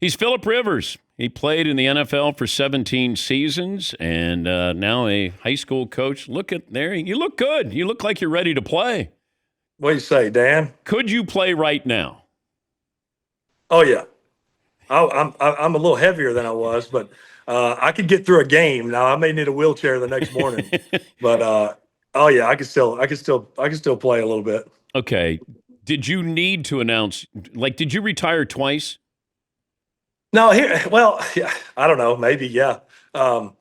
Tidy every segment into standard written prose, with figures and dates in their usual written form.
He's Philip Rivers. He played in the NFL for 17 seasons and now a high school coach. Look at there. You look good. You look like you're ready to play. What do you say, Dan? Could you play right now? Oh yeah, I'm a little heavier than I was, but I could get through a game. Now I may need a wheelchair the next morning, but oh yeah, I could still play a little bit. Okay. Did you need to announce, did you retire twice? No, here, well, yeah, I don't know, maybe yeah. Um,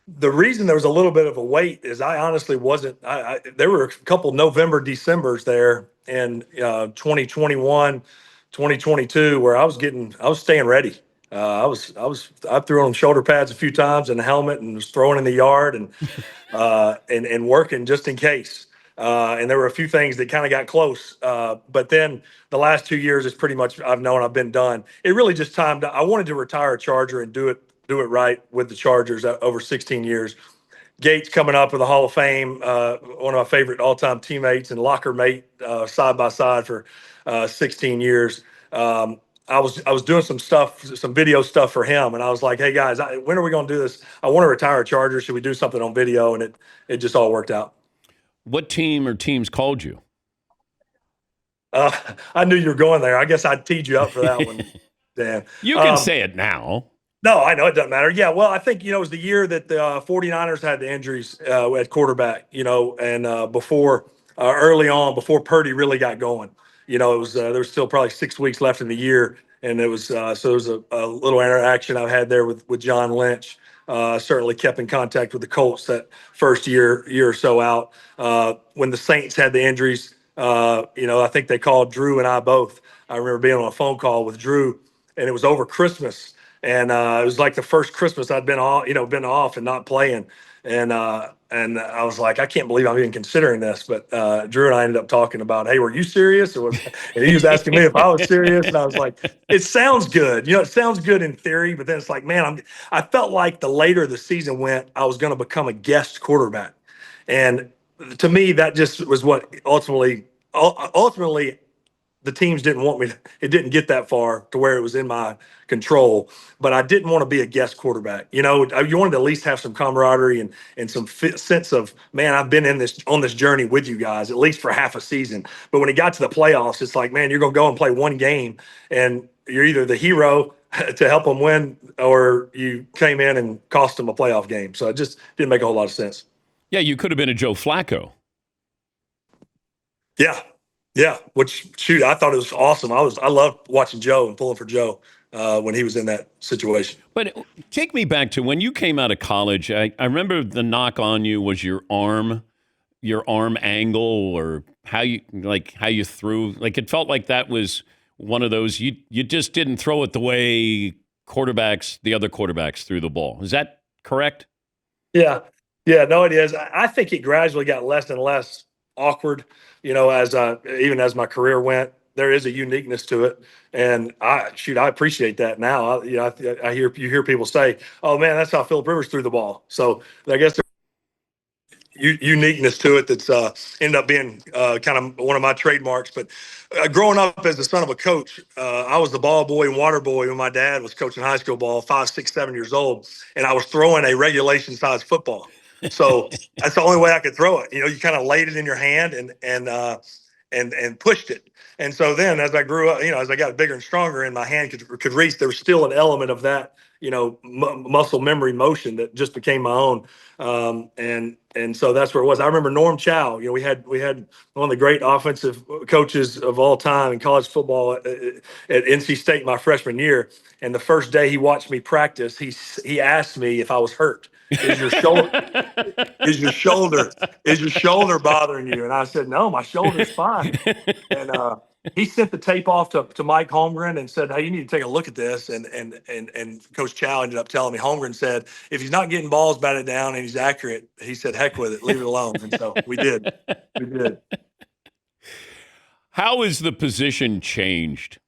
the reason there was a little bit of a wait is I honestly wasn't. There were a couple November, December's there in 2021, 2022, where I was staying ready. I threw on shoulder pads a few times and a helmet and was throwing in the yard and working just in case. And there were a few things that kind of got close. But then the last 2 years is pretty much I've known I've been done. It really just timed. I wanted to retire a Charger and do it right with the Chargers over 16 years. Gates coming up with the Hall of Fame, one of my favorite all-time teammates and locker mate, side by side for 16 years. I was doing some stuff, some video stuff for him, and I was like, "Hey guys, when are we going to do this? I want to retire a Charger. Should we do something on video?" And it just all worked out. What team or teams called you? Uh, I knew you were going there. I guess I teed you up for that one, Dan. You can say it now. No, I know it doesn't matter. Yeah, well, I think, it was the year that the 49ers had the injuries at quarterback, and before early on, before Purdy really got going, it was there was still probably 6 weeks left in the year, and it was so there was a little interaction I had there with John Lynch. Certainly kept in contact with the Colts that first year or so out. When the Saints had the injuries, I think they called Drew and I both. I remember being on a phone call with Drew, and it was over Christmas. And it was like the first Christmas I'd been off and not playing, and I was like, I can't believe I'm even considering this. But Drew and I ended up talking about, hey, were you serious? And he was asking me if I was serious, and I was like, it sounds good, it sounds good in theory, but then it's like, man, I felt like the later the season went, I was going to become a guest quarterback, and to me, that just was what ultimately the teams didn't want me to, it didn't get that far to where it was in my control, but I didn't want to be a guest quarterback. You wanted to at least have some camaraderie and some sense of, man, I've been on this journey with you guys at least for half a season. But when it got to the playoffs, it's like, man, you're going to go and play one game and you're either the hero to help them win or you came in and cost them a playoff game. So it just didn't make a whole lot of sense. Yeah, you could have been a Joe Flacco. Yeah. Yeah, which shoot, I thought it was awesome. I loved watching Joe and pulling for Joe when he was in that situation. But take me back to when you came out of college. I remember the knock on you was your arm angle, or how you threw. Like it felt like that was one of those you just didn't throw it the way the other quarterbacks threw the ball. Is that correct? Yeah, yeah, no, it is. I think it gradually got less and less awkward. As even as my career went, there is a uniqueness to it, and I appreciate that now. I hear people say, "Oh man, that's how Philip Rivers threw the ball." So I guess there's uniqueness to it that's ended up being kind of one of my trademarks. But growing up as the son of a coach, I was the ball boy and water boy when my dad was coaching high school ball, 5, 6, 7 years old, and I was throwing a regulation size football. So that's the only way I could throw it. You kind of laid it in your hand and pushed it. And so then as I grew up, as I got bigger and stronger and my hand could reach, there was still an element of that, muscle memory motion that just became my own. And so that's where it was. I remember Norm Chow. We had one of the great offensive coaches of all time in college football at NC State my freshman year. And the first day he watched me practice, he asked me if I was hurt. Is your shoulder is your shoulder bothering you? And I said, no, my shoulder's fine. And he sent the tape off to Mike Holmgren and said, hey, you need to take a look at this. And Coach Chow ended up telling me, Holmgren said, if he's not getting balls batted down and he's accurate, he said, heck with it, leave it alone. And so we did. We did. How has the position changed?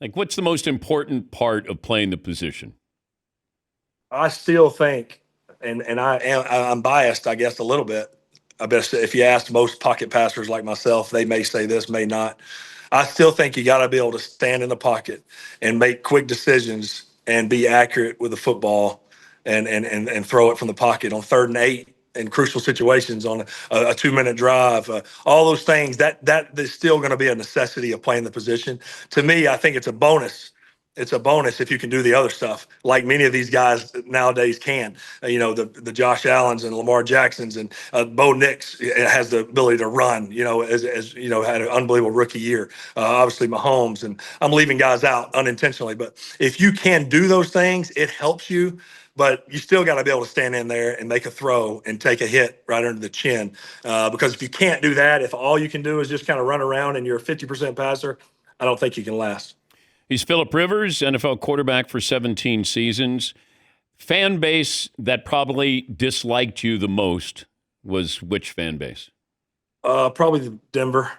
Like, what's the most important part of playing the position? I still think, and I'm biased, I guess, a little bit. I bet if you asked most pocket passers like myself, they may say this, may not. I still think you got to be able to stand in the pocket and make quick decisions and be accurate with the football and throw it from the pocket on 3rd and 8 in crucial situations on a 2-minute drive. All those things that is still going to be a necessity of playing the position. To me, I think it's a bonus. It's a bonus if you can do the other stuff, like many of these guys nowadays can. The Josh Allens and Lamar Jacksons and Bo Nix has the ability to run. As had an unbelievable rookie year. Obviously Mahomes, and I'm leaving guys out unintentionally, but if you can do those things, it helps you. But you still got to be able to stand in there and make a throw and take a hit right under the chin. Because if you can't do that, if all you can do is just kind of run around and you're a 50% passer, I don't think you can last. He's Philip Rivers, NFL quarterback for 17 seasons. Fan base that probably disliked you the most was which fan base? Probably Denver.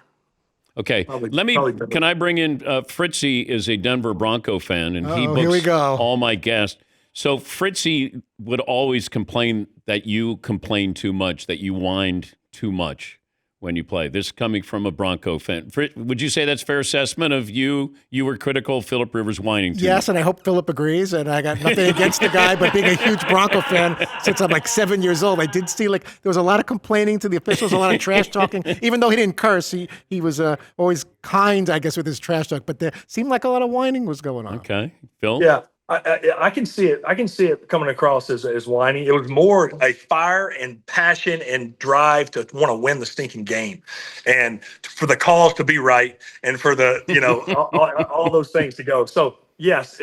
Okay, can I bring in Fritzy is a Denver Bronco fan, and he here we books go. all my guests. So Fritzy would always complain that you complain too much, that you whined too much when you play. This coming from a Bronco fan. Would you say that's a fair assessment of you? You were critical of Philip Rivers whining too much. Yes, and I hope Philip agrees. And I got nothing against the guy, but being a huge Bronco fan since I'm like 7 years old, I did see there was a lot of complaining to the officials, a lot of trash talking. Even though he didn't curse, he was always kind, I guess, with his trash talk. But there seemed like a lot of whining was going on. Okay, Phil. Yeah. I can see it. I can see it coming across as whiny. It was more a fire and passion and drive to want to win the stinking game, and for the calls to be right, and for the all those things to go. So yes,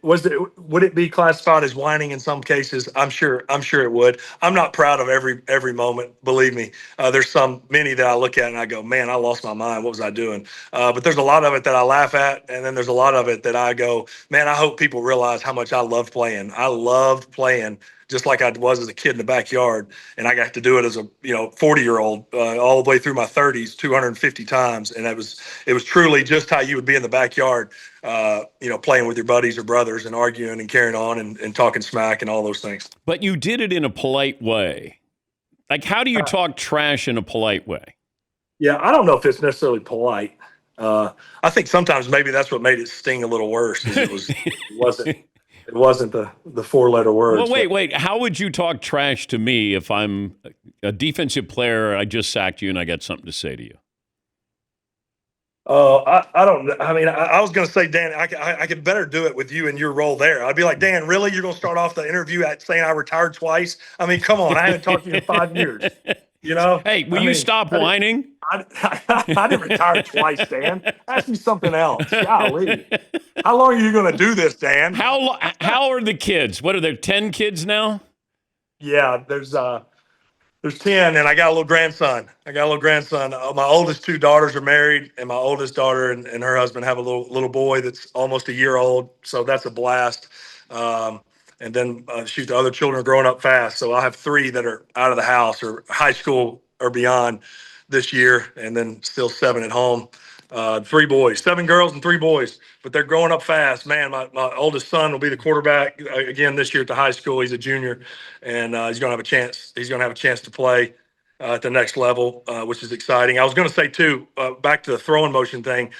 would it be classified as whining in some cases? I'm sure it would. I'm not proud of every moment. Believe me, there's many that I look at and I go, man, I lost my mind. What was I doing? But there's a lot of it that I laugh at, and then there's a lot of it that I go, man, I hope people realize how much I loved playing. I loved playing just like I was as a kid in the backyard, and I got to do it as a 40-year-old all the way through my 30s, 250 times, and it was truly just how you would be in the backyard, playing with your buddies or brothers and arguing and carrying on and talking smack and all those things. But you did it in a polite way. Like, how do you talk trash in a polite way? Yeah, I don't know if it's necessarily polite. I think sometimes maybe that's what made it sting a little worse. It wasn't the 4-letter words. Well, wait. How would you talk trash to me if I'm a defensive player? I just sacked you and I got something to say to you. I don't. I mean, I was going to say, Dan, I could better do it with you in your role there. I'd be like, Dan, really? You're going to start off the interview at saying I retired twice? I mean, come on. I haven't talked to you in 5 years. Hey, will you stop whining? I didn't retire twice, Dan. Ask me something else. Golly. How long are you going to do this, Dan? How are the kids? What are there, 10 kids now? Yeah, there's 10, and I got a little grandson. My oldest 2 daughters are married, and my oldest daughter and her husband have a little boy that's almost a year old. So that's a blast. And then the other children are growing up fast. So I have 3 that are out of the house or high school or beyond this year, and then still 7 at home. 3 boys, 7 girls and 3 boys, but they're growing up fast. Man, my oldest son will be the quarterback again this year at the high school. He's a junior, and he's going to have a chance. He's going to have a chance to play at the next level, which is exciting. I was going to say too, back to the throwing motion thing.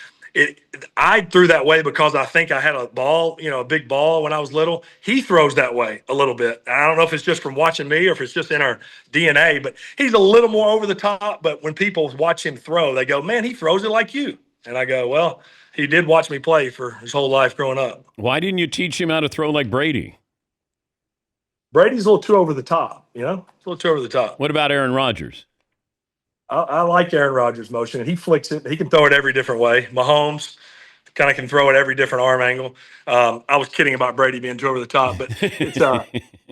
I threw that way because I think I had a ball, a big ball when I was little. He throws that way a little bit. I don't know if it's just from watching me or if it's just in our DNA, but he's a little more over the top. But when people watch him throw, they go, man, he throws it like you. And I go, well, he did watch me play for his whole life growing up. Why didn't you teach him how to throw like Brady? Brady's a little too over the top, It's a little too over the top. What about Aaron Rodgers? I like Aaron Rodgers' motion, and he flicks it. He can throw it every different way. Mahomes kind of can throw it every different arm angle. I was kidding about Brady being too over the top, but it's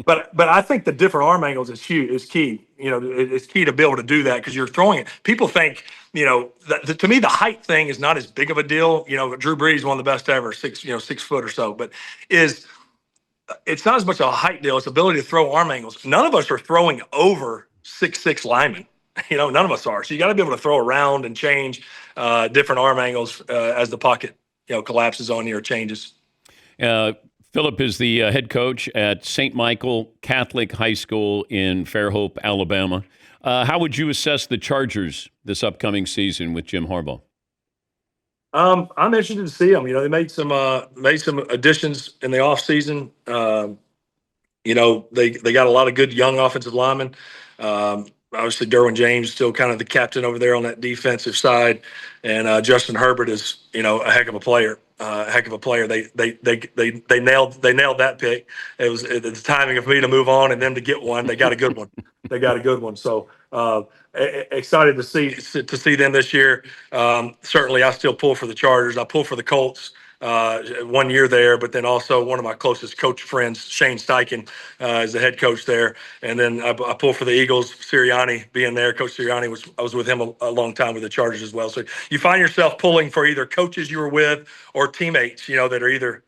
but I think the different arm angles is huge. Is key. It's key to be able to do that because you're throwing it. People think to me the height thing is not as big of a deal. Drew Brees is one of the best ever, 6 foot or so, but it's not as much a height deal. It's ability to throw arm angles. None of us are throwing over 6'6" linemen. None of us are. So you got to be able to throw around and change different arm angles as the pocket, collapses on you or changes. Philip is the head coach at St. Michael Catholic High School in Fairhope, Alabama. How would you assess the Chargers this upcoming season with Jim Harbaugh? I'm interested to see them. They made some additions in the offseason. They got a lot of good young offensive linemen. Obviously, Derwin James is still kind of the captain over there on that defensive side, and Justin Herbert is a heck of a player. Heck of a player. They nailed that pick. It was the timing of me to move on and them to get one. They got a good one. They got a good one. So excited to see them this year. Certainly, I still pull for the Chargers. I pull for the Colts. 1 year there, but then also one of my closest coach friends, Shane Steichen, is the head coach there. And then I pull for the Eagles, Sirianni being there. Coach Sirianni I was with him a long time with the Chargers as well. So you find yourself pulling for either coaches you were with or teammates, that are either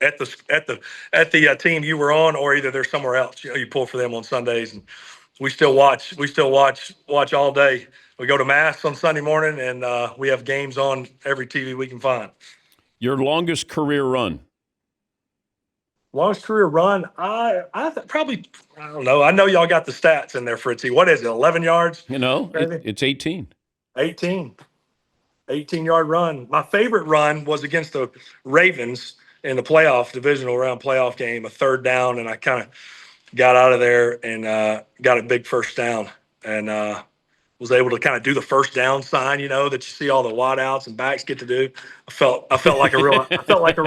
at the team you were on, or either they're somewhere else. You pull for them on Sundays, and we still watch all day. We go to mass on Sunday morning, and we have games on every TV we can find. Your longest career run? Longest career run, probably, I don't know. I know y'all got the stats in there, Fritzy. What is it, 11 yards? It's 18. 18-yard run. My favorite run was against the Ravens in the divisional round playoff game, a third down, and I kind of got out of there and got a big first down, and was able to kind of do the first down sign, that you see all the wideouts and backs get to do. I felt like a real athlete. Felt like a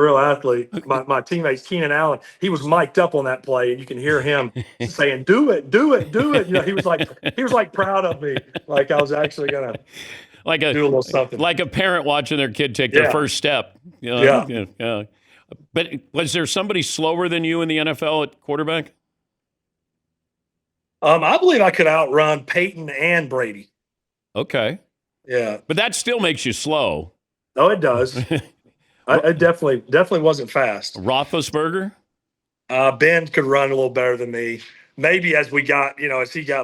real athlete. My teammate Keenan Allen, he was mic'd up on that play, and you can hear him saying, "Do it, do it, do it." He was like proud of me, like I was actually gonna do a little something. Like a parent watching their kid take their first step. Yeah. But was there somebody slower than you in the NFL at quarterback? I believe I could outrun Peyton and Brady. Okay. Yeah. But that still makes you slow. Oh, it does. I definitely wasn't fast. Roethlisberger? Ben could run a little better than me. Maybe as he got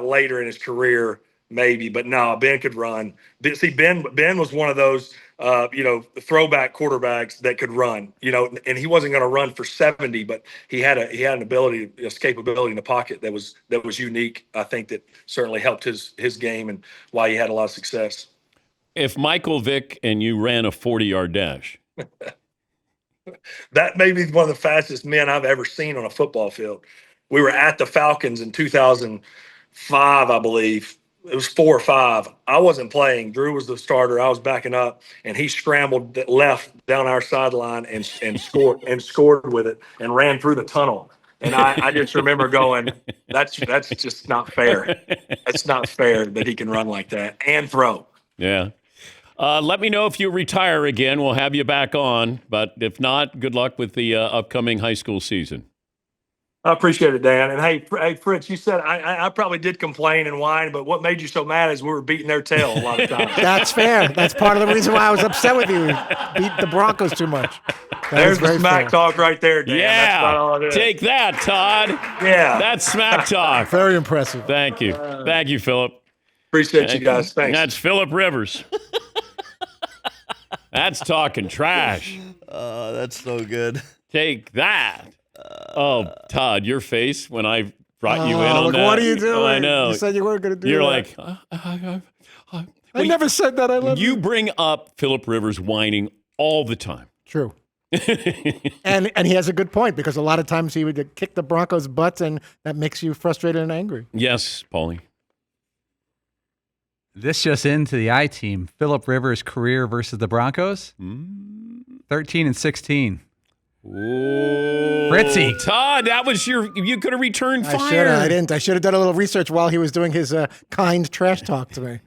later in his career, maybe. But no, Ben could run. See, Ben was one of those, throwback quarterbacks that could run, and he wasn't going to run for 70, but he had an ability, escapability in the pocket that was unique. I think that certainly helped his game and why he had a lot of success. If Michael Vick and you ran a 40-yard dash. That may be one of the fastest men I've ever seen on a football field. We were at the Falcons in 2005, I believe. It was 4 or 5. I wasn't playing. Drew was the starter. I was backing up, and he scrambled left down our sideline and scored with it and ran through the tunnel. And I just remember going, that's just not fair. It's not fair that he can run like that and throw. Yeah. Let me know if you retire again. We'll have you back on. But if not, good luck with the upcoming high school season. I appreciate it, Dan. And hey, Fritz, you said I probably did complain and whine, but what made you so mad is we were beating their tail a lot of times. That's fair. That's part of the reason why I was upset with you. Beat the Broncos too much. There's the smack talk right there, Dan. Yeah. That's not all it is. Take that, Todd. Yeah. That's smack talk. Very impressive. Thank you. Thank you, Philip. Appreciate you guys. Thanks. That's Philip Rivers. That's talking trash. That's so good. Take that. Todd, your face when I brought you in on that. What are you doing? I know. You said you weren't going to do You're that. like, I never said that. I love you. You bring up Philip Rivers whining all the time. True. and he has a good point, because a lot of times he would kick the Broncos' butts, and that makes you frustrated and angry. Yes, Paulie. This just into the I-team. Philip Rivers' career versus the Broncos. 13-16. Ooh. Fritzy. Todd, that was you could have returned fire. I didn't. I should have done a little research while he was doing his kind trash talk to me.